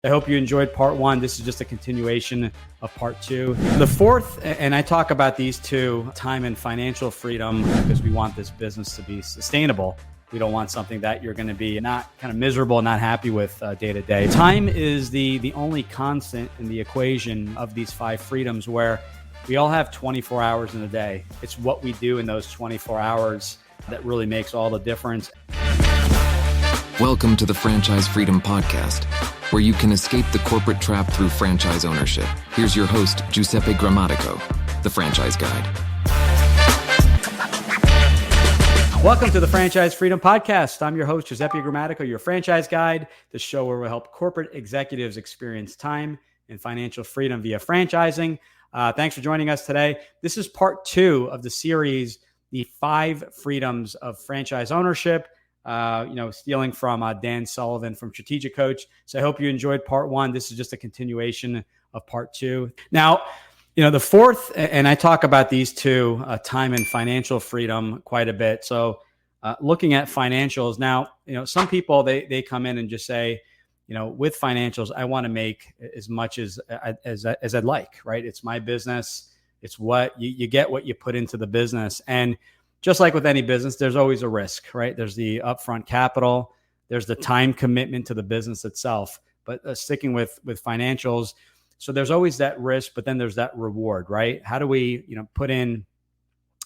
I hope you enjoyed part one. This is just a continuation of part two. The fourth, and I talk about these two, time and financial freedom, because we want this business to be sustainable. We don't want something that you're going to be not kind of miserable, not happy with day to day. Time is the only constant in the equation of these five freedoms, where we all have 24 hours in a day. It's what we do in those 24 hours that really makes all the difference. Welcome to the Franchise Freedom Podcast, where you can escape the corporate trap through franchise ownership. Here's your host, Giuseppe Gramatico, the Franchise Guide. Welcome to the Franchise Freedom Podcast. I'm your host, Giuseppe Gramatico, your franchise guide, the show where we help corporate executives experience time and financial freedom via franchising. Thanks for joining us today. This is part two of the series, The 5 Freedoms of Franchise Ownership. Stealing from Dan Sullivan from Strategic Coach. So I hope you enjoyed part one. This is just a continuation of part two. Now, the fourth, and I talk about these two, time and financial freedom, quite a bit. So looking at financials now, some people, they come in and just say, with financials, I want to make as much as I'd like, right? It's my business. It's what you get, what you put into the business. And just like with any business, there's always a risk, right? There's the upfront capital, there's the time commitment to the business itself. But sticking with financials, so there's always that risk, but then there's that reward, right? How do we,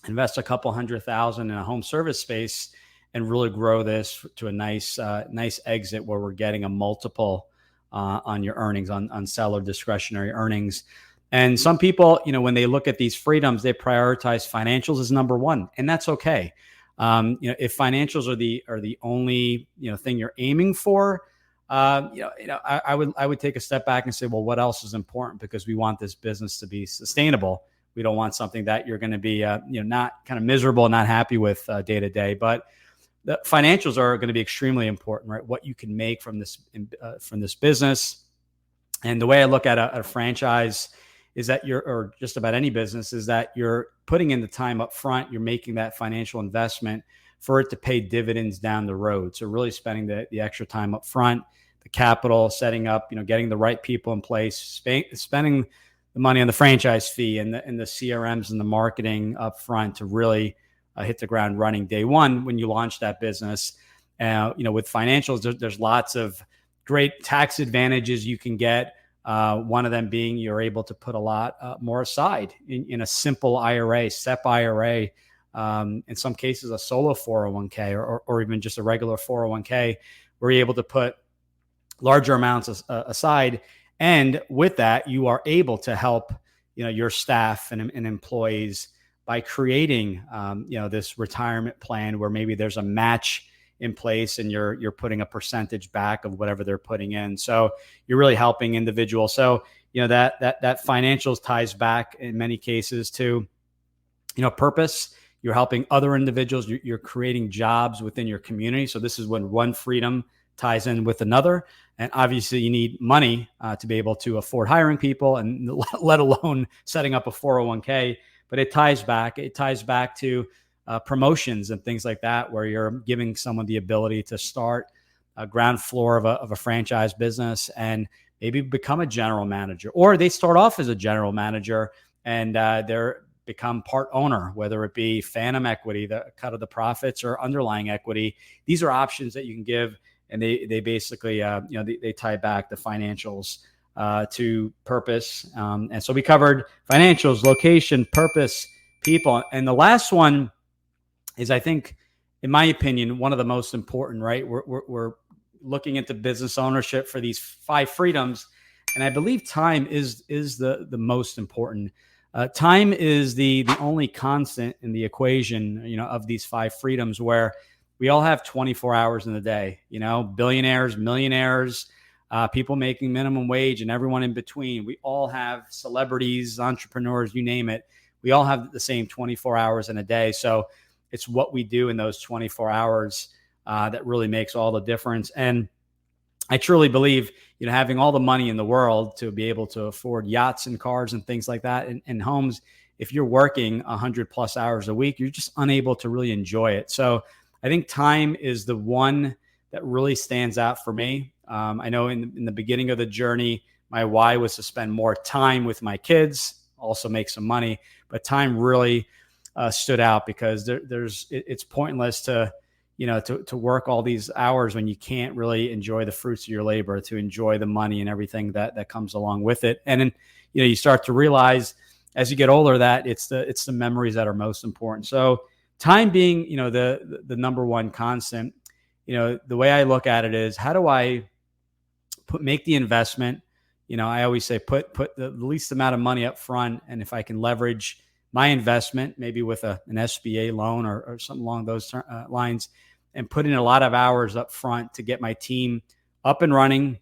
invest a couple $100,000 in a home service space and really grow this to a nice exit where we're getting a multiple on your earnings, on seller discretionary earnings. And some people, when they look at these freedoms, they prioritize financials as number one, and that's okay. If financials are the only thing you're aiming for, I would take a step back and say, well, what else is important? Because we want this business to be sustainable. We don't want something that you're going to be not kind of miserable, not happy with day to day. But the financials are going to be extremely important, right? What you can make from this business, and the way I look at a franchise is that or just about any business, is that you're putting in the time up front, you're making that financial investment for it to pay dividends down the road. So really spending the extra time up front, the capital, setting up, getting the right people in place, spending the money on the franchise fee and the CRMs and the marketing up front to really hit the ground running day one when you launch that business. With financials, there's lots of great tax advantages you can get. One of them being you're able to put a lot more aside in a simple IRA, SEP IRA, in some cases a solo 401k or even just a regular 401k, where you're able to put larger amounts aside. And with that, you are able to help your staff and employees by creating this retirement plan where maybe there's a match in place and you're putting a percentage back of whatever they're putting in. So you're really helping individuals. So, that financials ties back in many cases to, purpose. You're helping other individuals. You're creating jobs within your community. So this is when one freedom ties in with another. And obviously you need money to be able to afford hiring people, and let alone setting up a 401k. But it ties back to promotions and things like that, where you're giving someone the ability to start a ground floor of a franchise business and maybe become a general manager, or they start off as a general manager and they're become part owner, whether it be phantom equity, the cut of the profits, or underlying equity. These are options that you can give, and they basically they tie back the financials to purpose. And so we covered financials, location, purpose, people, and the last one is, I think, in my opinion, one of the most important, right? We're looking into business ownership for these 5 freedoms. And I believe time is the most important. Time is the only constant in the equation, of these 5 freedoms, where we all have 24 hours in a day, billionaires, millionaires, people making minimum wage, and everyone in between. We all have celebrities, entrepreneurs, you name it. We all have the same 24 hours in a day. So it's what we do in those 24 hours that really makes all the difference. And I truly believe, having all the money in the world to be able to afford yachts and cars and things like that and homes, if you're working 100+ hours a week, you're just unable to really enjoy it. So I think time is the one that really stands out for me. I know in the beginning of the journey, my why was to spend more time with my kids, also make some money, but time really stood out because it's pointless to work all these hours when you can't really enjoy the fruits of your labor, to enjoy the money and everything that comes along with it. And then, you start to realize as you get older that it's the memories that are most important. So time being, the number one constant, the way I look at it is, how do I make the investment? I always say put the least amount of money up front. And if I can leverage my investment, maybe with an SBA loan or something along those lines, and put in a lot of hours up front to get my team up and running,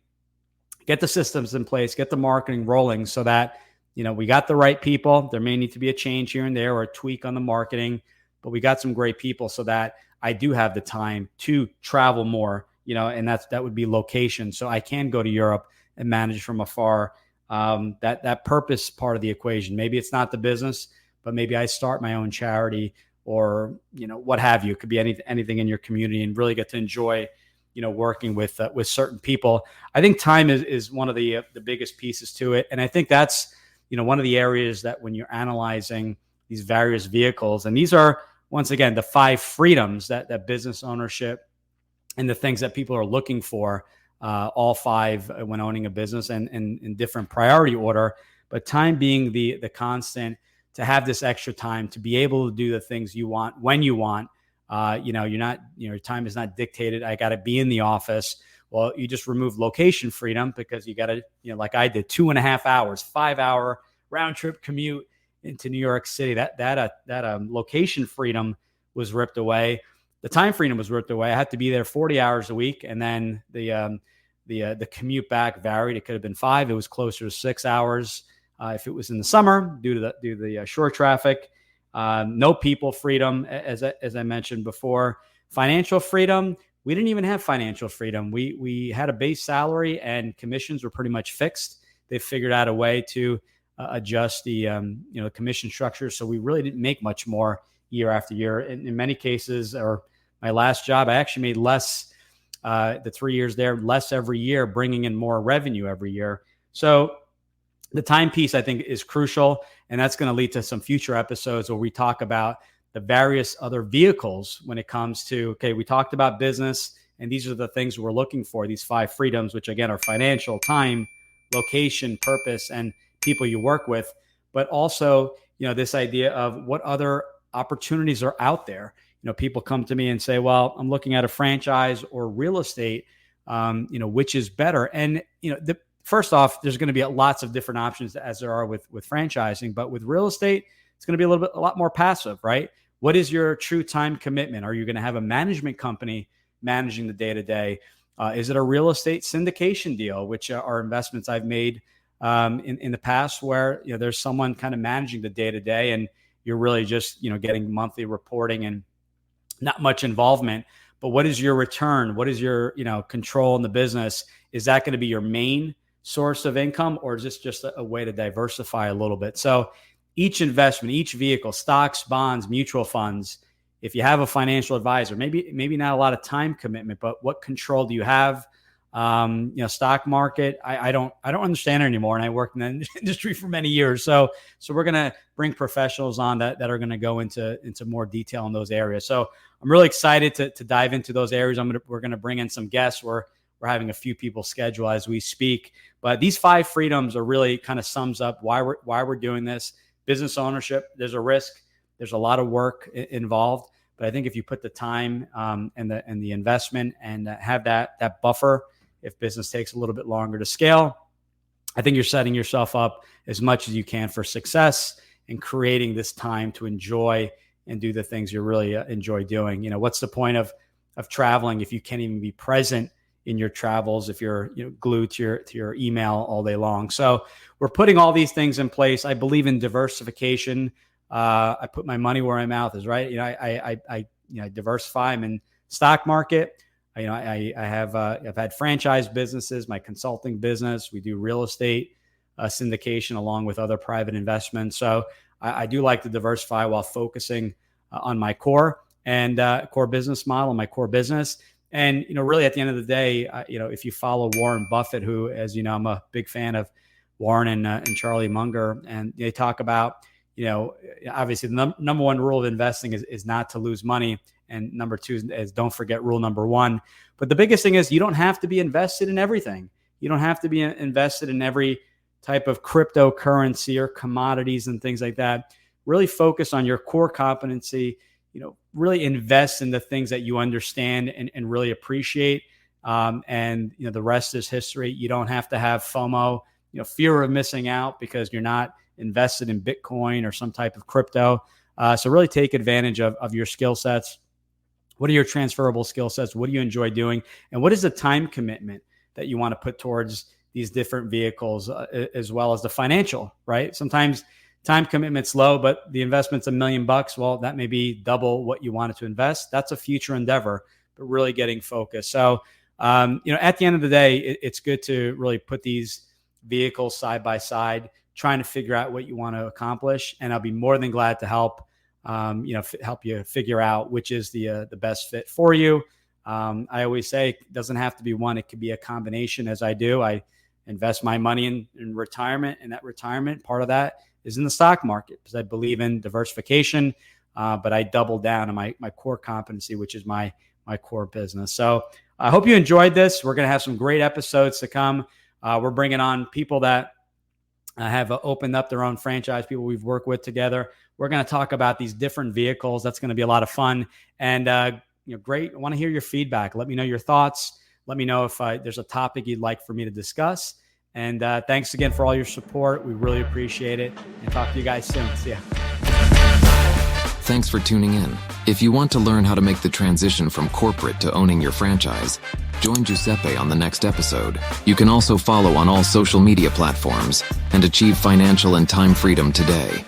get the systems in place, get the marketing rolling so that, we got the right people. There may need to be a change here and there or a tweak on the marketing, but we got some great people so that I do have the time to travel more, and that would be location. So I can go to Europe and manage from afar. That purpose part of the equation. Maybe it's not the business, but maybe I start my own charity or, what have you. It could be anything in your community, and really get to enjoy, working with certain people. I think time is one of the biggest pieces to it. And I think that's, one of the areas that when you're analyzing these various vehicles, and these are, once again, the 5 freedoms that business ownership and the things that people are looking for, all 5 when owning a business, and in different priority order, but time being the constant, to have this extra time to be able to do the things you want when you want. You're not, your time is not dictated. I got to be in the office. Well, you just remove location freedom because you got to, like I did, 2.5 hours, 5-hour round trip commute into New York City. That location freedom was ripped away. The time freedom was ripped away. I had to be there 40 hours a week, and then the commute back varied. It could have been 5. It was closer to 6 hours. If it was in the summer, due to the shore traffic. No people freedom, as I mentioned before. Financial freedom, we didn't even have financial freedom. We had a base salary, and commissions were pretty much fixed. They figured out a way to adjust the commission structure, so we really didn't make much more year after year. In many cases, or my last job, I actually made less. The 3 years there, less every year, bringing in more revenue every year. So the time piece, I think, is crucial, and that's going to lead to some future episodes where we talk about the various other vehicles when it comes to, okay, we talked about business, and these are the things we're looking for, these 5 freedoms, which again are financial, time, location, purpose, and people you work with, but also, this idea of what other opportunities are out there. People come to me and say, well, I'm looking at a franchise or real estate, which is better. And, first off, there's going to be lots of different options as there are with franchising, but with real estate, it's going to be a lot more passive, right? What is your true time commitment? Are you going to have a management company managing the day-to-day? Is it a real estate syndication deal, which are investments I've made in the past where, there's someone kind of managing the day-to-day, and you're really just, getting monthly reporting and not much involvement. But what is your return? What is your, control in the business? Is that going to be your main source of income, or is this just a way to diversify a little bit? So each investment, each vehicle, stocks, bonds, mutual funds, if you have a financial advisor, maybe not a lot of time commitment, but what control do you have? Stock market, I don't understand it anymore. And I worked in the industry for many years. So we're going to bring professionals on that are going to go into more detail in those areas. So I'm really excited to dive into those areas. We're going to bring in some guests. We're having a few people scheduled as we speak, but these 5 freedoms are really kind of sums up why we're doing this. Business ownership, there's a risk. There's a lot of work involved, but I think if you put the time and the investment and have that buffer, if business takes a little bit longer to scale, I think you're setting yourself up as much as you can for success and creating this time to enjoy and do the things you really enjoy doing. What's the point of traveling if you can't even be present in your travels, if you're glued to your email all day long? So we're putting all these things in place. I believe in diversification. I put my money where my mouth is, right? I diversify. I'm in stock market. I've had franchise businesses, my consulting business. We do real estate syndication along with other private investments. So I do like to diversify while focusing on my core business model, my core business. And, really at the end of the day, if you follow Warren Buffett, who, as you know, I'm a big fan of Warren and Charlie Munger, and they talk about, obviously the number one rule of investing is not to lose money. And number two is don't forget rule number one. But the biggest thing is you don't have to be invested in everything. You don't have to be invested in every type of cryptocurrency or commodities and things like that. Really focus on your core competency, really invest in the things that you understand and really appreciate. And the rest is history. You don't have to have FOMO, fear of missing out because you're not invested in Bitcoin or some type of crypto. So really take advantage of your skill sets. What are your transferable skill sets? What do you enjoy doing? And what is the time commitment that you want to put towards these different vehicles, as well as the financial, right? Sometimes time commitment's low, but the investment's $1 million. Well, that may be double what you wanted to invest. That's a future endeavor, but really getting focused. So, at the end of the day, it's good to really put these vehicles side by side, trying to figure out what you want to accomplish. And I'll be more than glad to help you figure out which is the best fit for you. I always say it doesn't have to be one. It could be a combination, as I do. I invest my money in retirement, and that retirement, part of that is in the stock market because I believe in diversification, but I double down on my core competency, which is my core business. So I hope you enjoyed this. We're going to have some great episodes to come. We're bringing on people that have opened up their own franchise, people we've worked with together. We're going to talk about these different vehicles. That's going to be a lot of fun. And, great. I want to hear your feedback. Let me know your thoughts. Let me know if there's a topic you'd like for me to discuss. And thanks again for all your support. We really appreciate it. And talk to you guys soon. See ya. Thanks for tuning in. If you want to learn how to make the transition from corporate to owning your franchise, join Giuseppe on the next episode. You can also follow on all social media platforms and achieve financial and time freedom today.